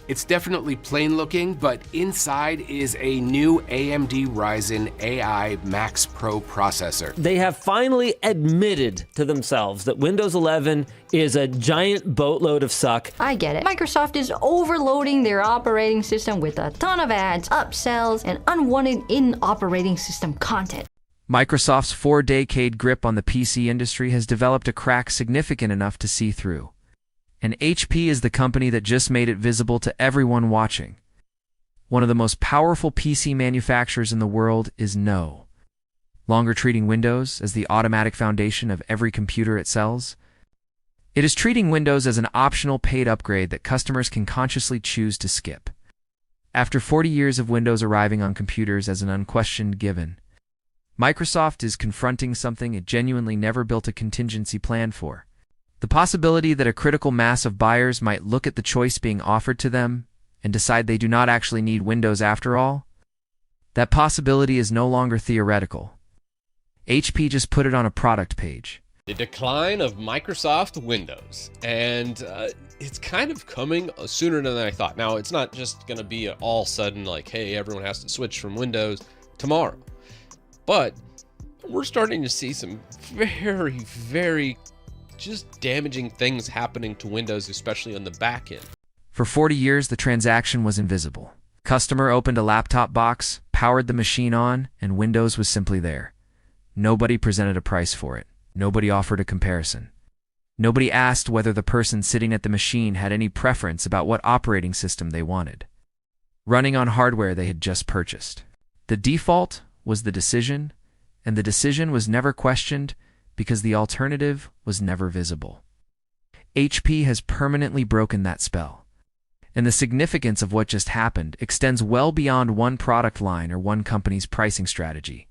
It's definitely plain looking, but inside is a new AMD Ryzen AI Max Pro processor. They have finally admitted to themselves that Windows 11 is a giant boatload of suck. I get it. Microsoft is overloading their operating system with a ton of ads, upsells, and unwanted in-operating system content. Microsoft's 4-decade grip on the PC industry has developed a crack significant enough to see through. And HP is the company that just made it visible to everyone watching. One of the most powerful PC manufacturers in the world is no longer treating Windows as the automatic foundation of every computer it sells. It is treating Windows as an optional paid upgrade that customers can consciously choose to skip. After 40 years of Windows arriving on computers as an unquestioned given, Microsoft is confronting something it genuinely never built a contingency plan for. The possibility that a critical mass of buyers might look at the choice being offered to them and decide they do not actually need Windows after all. That possibility is no longer theoretical. HP just put it on a product page. The decline of Microsoft Windows, and it's kind of coming sooner than I thought. Now, it's not just going to be all sudden like, hey, everyone has to switch from Windows tomorrow. But we're starting to see some very, very just damaging things happening to Windows, especially on the back end. For 40 years, the transaction was invisible. Customer opened a laptop box, powered the machine on, and Windows was simply there. Nobody presented a price for it. Nobody offered a comparison. Nobody asked whether the person sitting at the machine had any preference about what operating system they wanted, running on hardware they had just purchased. The default was the decision, and the decision was never questioned because the alternative was never visible. HP has permanently broken that spell, and the significance of what just happened extends well beyond one product line or one company's pricing strategy.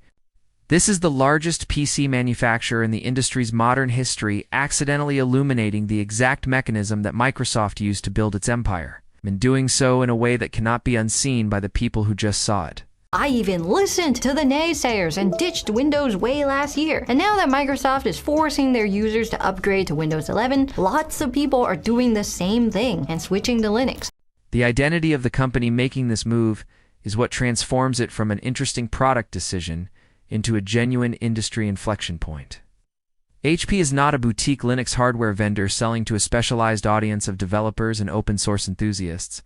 This is the largest PC manufacturer in the industry's modern history, accidentally illuminating the exact mechanism that Microsoft used to build its empire, and doing so in a way that cannot be unseen by the people who just saw it. I even listened to the naysayers and ditched Windows way last year. And now that Microsoft is forcing their users to upgrade to Windows 11, lots of people are doing the same thing and switching to Linux. The identity of the company making this move is what transforms it from an interesting product decision into a genuine industry inflection point. HP is not a boutique Linux hardware vendor selling to a specialized audience of developers and open source enthusiasts.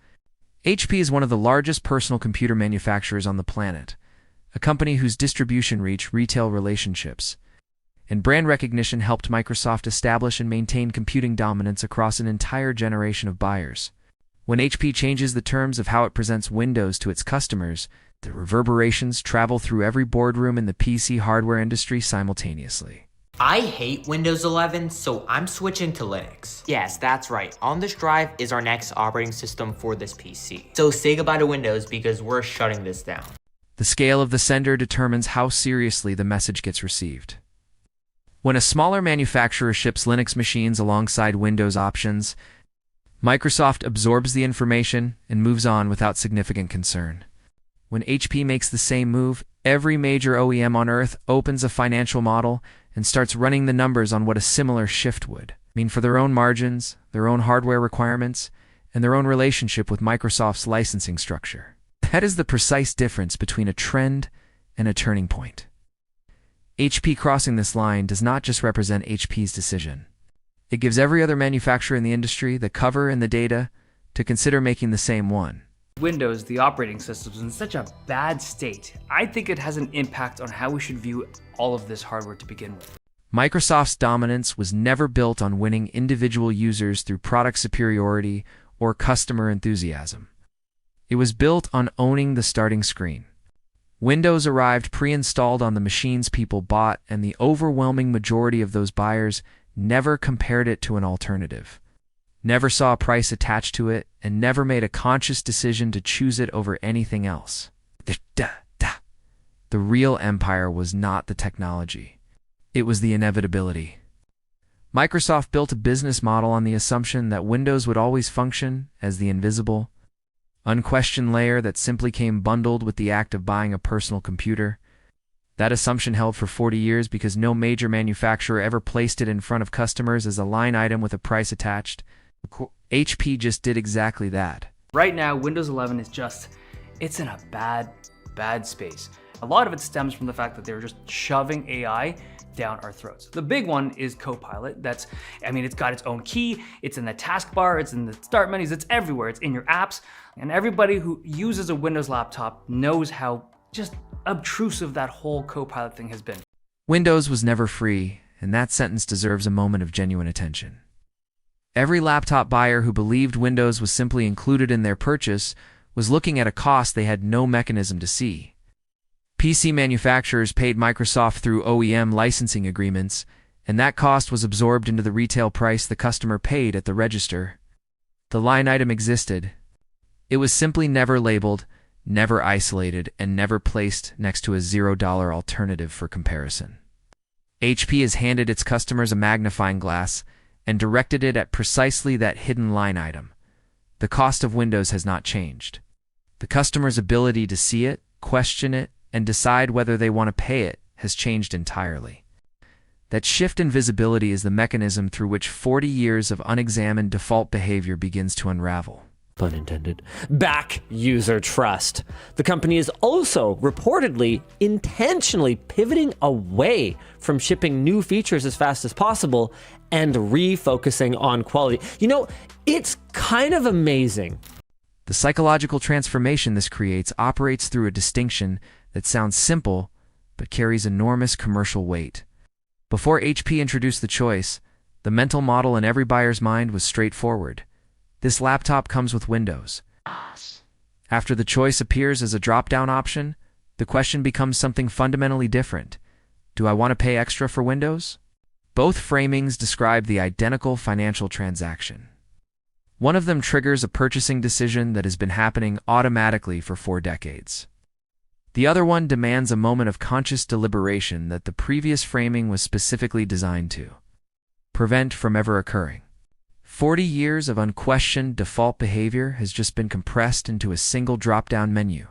HP is one of the largest personal computer manufacturers on the planet, a company whose distribution reach, retail relationships, and brand recognition helped Microsoft establish and maintain computing dominance across an entire generation of buyers. When HP changes the terms of how it presents Windows to its customers, the reverberations travel through every boardroom in the PC hardware industry simultaneously. I hate Windows 11, so I'm switching to Linux. Yes, that's right. On this drive is our next operating system for this PC. So say goodbye to Windows because we're shutting this down. The scale of the sender determines how seriously the message gets received. When a smaller manufacturer ships Linux machines alongside Windows options, Microsoft absorbs the information and moves on without significant concern. When HP makes the same move, every major OEM on Earth opens a financial model and starts running the numbers on what a similar shift would mean for their own margins, their own hardware requirements, and their own relationship with Microsoft's licensing structure. That is the precise difference between a trend and a turning point. HP crossing this line does not just represent HP's decision. It gives every other manufacturer in the industry the cover and the data to consider making the same one. Windows, the operating system, is in such a bad state. I think it has an impact on how we should view all of this hardware to begin with. Microsoft's dominance was never built on winning individual users through product superiority or customer enthusiasm. It was built on owning the starting screen. Windows arrived pre-installed on the machines people bought, and the overwhelming majority of those buyers never compared it to an alternative, never saw a price attached to it, and never made a conscious decision to choose it over anything else. The real empire was not the technology. It was the inevitability. Microsoft built a business model on the assumption that Windows would always function as the invisible, unquestioned layer that simply came bundled with the act of buying a personal computer. That assumption held for 40 years because no major manufacturer ever placed it in front of customers as a line item with a price attached. HP just did exactly that. Right now, Windows 11 is it's in a bad space. A lot of it stems from the fact that they're just shoving AI down our throats. The big one is Copilot. It's got its own key, it's in the taskbar, it's in the start menus, it's everywhere, it's in your apps. And everybody who uses a Windows laptop knows how just obtrusive that whole Copilot thing has been. Windows was never free, and that sentence deserves a moment of genuine attention. Every laptop buyer who believed Windows was simply included in their purchase was looking at a cost they had no mechanism to see. PC manufacturers paid Microsoft through OEM licensing agreements, and that cost was absorbed into the retail price the customer paid at the register. The line item existed. It was simply never labeled, never isolated, and never placed next to a $0 alternative for comparison. HP has handed its customers a magnifying glass and directed it at precisely that hidden line item. The cost of Windows has not changed. The customer's ability to see it, question it, and decide whether they want to pay it has changed entirely. That shift in visibility is the mechanism through which 40 years of unexamined default behavior begins to unravel. Pun intended. Back user trust. The company is also reportedly intentionally pivoting away from shipping new features as fast as possible and refocusing on quality. It's kind of amazing. The psychological transformation this creates operates through a distinction that sounds simple but carries enormous commercial weight. Before HP introduced the choice, the mental model in every buyer's mind was straightforward. This laptop comes with Windows. After the choice appears as a drop-down option, the question becomes something fundamentally different. Do I want to pay extra for Windows? Both framings describe the identical financial transaction. One of them triggers a purchasing decision that has been happening automatically for 4 decades. The other one demands a moment of conscious deliberation that the previous framing was specifically designed to prevent from ever occurring. 40 years of unquestioned default behavior has just been compressed into a single drop-down menu.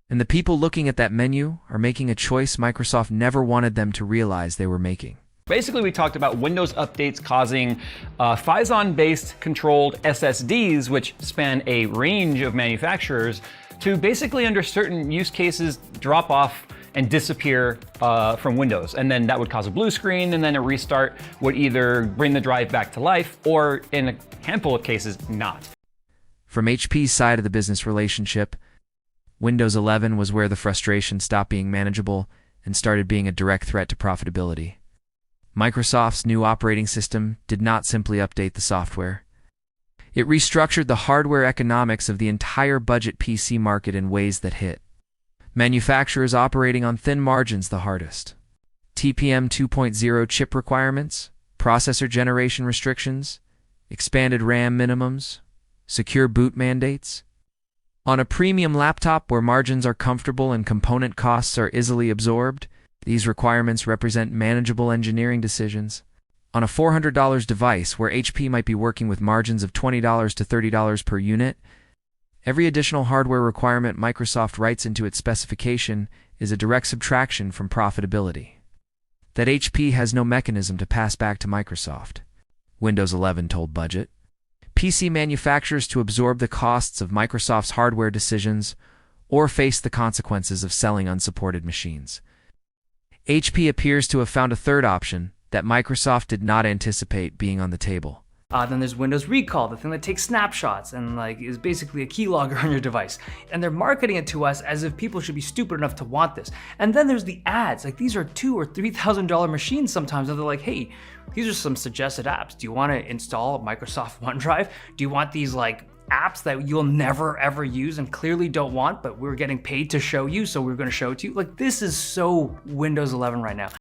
And the people looking at that menu are making a choice Microsoft never wanted them to realize they were making. Basically, we talked about Windows updates causing Phison-based controlled SSDs, which span a range of manufacturers, to basically, under certain use cases, drop off and disappear from Windows. And then that would cause a blue screen, and then a restart would either bring the drive back to life, or in a handful of cases, not. From HP's side of the business relationship, Windows 11 was where the frustration stopped being manageable and started being a direct threat to profitability. Microsoft's new operating system did not simply update the software. It restructured the hardware economics of the entire budget PC market in ways that hit manufacturers operating on thin margins the hardest. TPM 2.0 chip requirements, processor generation restrictions, expanded RAM minimums, secure boot mandates. On a premium laptop where margins are comfortable and component costs are easily absorbed, these requirements represent manageable engineering decisions. On a $400 device where HP might be working with margins of $20 to $30 per unit, every additional hardware requirement Microsoft writes into its specification is a direct subtraction from profitability that HP has no mechanism to pass back to Microsoft. Windows 11 told Budget PC manufacturers to absorb the costs of Microsoft's hardware decisions or face the consequences of selling unsupported machines. HP appears to have found a third option that Microsoft did not anticipate being on the table. Then there's Windows Recall, the thing that takes snapshots and is basically a keylogger on your device. And they're marketing it to us as if people should be stupid enough to want this. And then there's the ads. These are $2,000 or $3,000 machines sometimes, and they're like, hey, these are some suggested apps. Do you want to install Microsoft OneDrive? Do you want these apps that you'll never ever use and clearly don't want, but we're getting paid to show you, so we're going to show it to you? This is so Windows 11 right now.